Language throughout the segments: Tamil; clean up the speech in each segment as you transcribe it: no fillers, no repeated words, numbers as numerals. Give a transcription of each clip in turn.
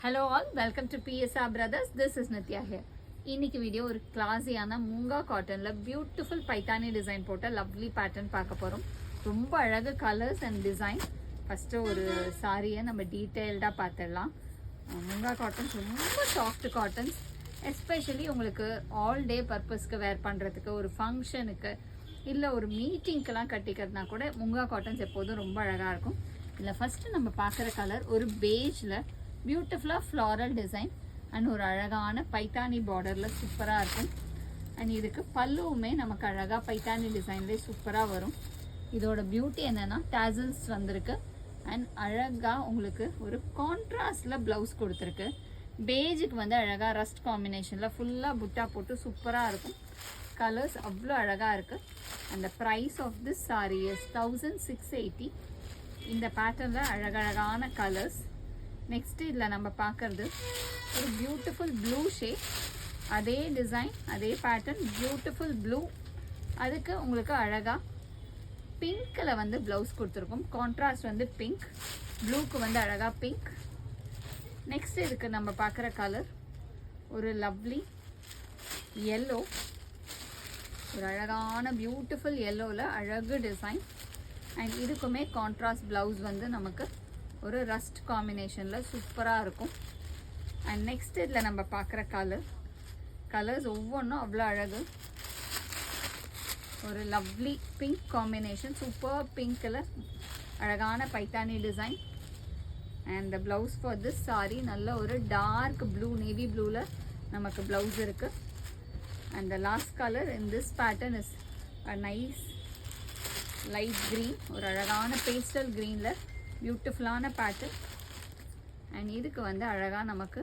Hello all, welcome to PSR Brothers. This is Nitya here. இன்னைக்கு வீடியோ ஒரு கிளாஸியான மூங்கா காட்டன்ல பியூட்டிஃபுல் பைத்தானி டிசைன் போட்ட லவ்லி பேட்டர்ன் பார்க்க போறோம். ரொம்ப அழகு கலர்ஸ் அண்ட் டிசைன். ஃபர்ஸ்ட் ஒரு சாரியை நம்ம டீடைல்டா பார்த்துடலாம். மூங்கா காட்டன் ரொம்ப சாஃப்ட் காட்டன்ஸ், எஸ்பெஷலி உங்களுக்கு ஆல் டே பர்பஸ்க்கு வேர் பண்றதுக்கு, ஒரு ஃபங்க்ஷனுக்கு இல்லை ஒரு மீட்டிங்க்கெல்லாம் கட்டிக்கிறதுனா கூட மூங்கா காட்டன்ஸ் எப்போதும் ரொம்ப அழகாக இருக்கும். இதில் ஃபஸ்ட்டு நம்ம பார்க்குற கலர் ஒரு பேஜில் பியூட்டிஃபுல்லாக ஃப்ளாரல் டிசைன் அண்ட் ஒரு அழகான பைத்தானி பார்டரில் சூப்பராக இருக்கும். அண்ட் இதுக்கு பல்லுவுமே நமக்கு அழகாக பைத்தானி டிசைன்லேயே சூப்பராக வரும். இதோட பியூட்டி என்னென்னா டேசல்ஸ் வந்திருக்கு அண்ட் அழகாக உங்களுக்கு ஒரு கான்ட்ராஸ்டில் ப்ளவுஸ் கொடுத்துருக்கு. பேஜுக்கு வந்து அழகாக ரஸ்ட் காம்பினேஷனில் ஃபுல்லாக புட்டா போட்டு சூப்பராக இருக்கும். கலர்ஸ் அவ்வளோ அழகாக இருக்குது. அந்த price of this sari is 1680. இந்த பேட்டர்னில் அழகழகான கலர்ஸ். நெக்ஸ்ட்டு இதில் நம்ம பார்க்குறது ஒரு பியூட்டிஃபுல் ப்ளூ ஷேட், அதே டிசைன் அதே பேட்டர்ன், பியூட்டிஃபுல் ப்ளூ. அதுக்கு உங்களுக்கு அழகாக பிங்க்கில் வந்து ப்ளவுஸ் கொடுத்துருக்கோம். கான்ட்ராஸ்ட் வந்து பிங்க், ப்ளூக்கு வந்து அழகாக பிங்க். நெக்ஸ்ட் இதுக்கு நம்ம பார்க்குற கலர் ஒரு லவ்லி எல்லோ, ஒரு அழகான பியூட்டிஃபுல் எல்லோவில் அழகு டிசைன். அண்ட் இதுக்குமே கான்ட்ராஸ்ட் ப்ளவுஸ் வந்து நமக்கு ஒரு ரஸ்ட் காம்பினேஷனில் சூப்பராக இருக்கும். அண்ட் நெக்ஸ்ட் இதில் நம்ம பார்க்குற கலர்ஸ் ஒவ்வொன்றும் அவ்வளோ அழகு. ஒரு lovely pink combination, super pink colour, அழகான Paithani design. And the blouse for this sari நல்ல ஒரு டார்க் ப்ளூ, நேவி ப்ளூவில் நமக்கு ப்ளவுஸ் இருக்குது. And the last colour in this pattern is a nice light green, ஒரு அழகான பேஸ்டல் க்ரீனில் பியூட்டிஃபுல்லான பேட்டர்ன். அண்ட் இதுக்கு வந்து அழகாக நமக்கு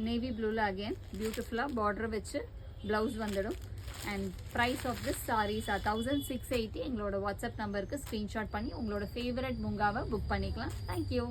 நேவி ப்ளூவில் அகெயின் பியூட்டிஃபுல்லாக பார்டர் வச்சு ப்ளவுஸ் வந்துடும். And price of this saris 1680. எங்களோட வாட்ஸ்அப் நம்பருக்கு ஸ்க்ரீன்ஷாட் பண்ணி உங்களோட ஃபேவரட் மூங்காவை புக் பண்ணிக்கலாம். தேங்க்யூ.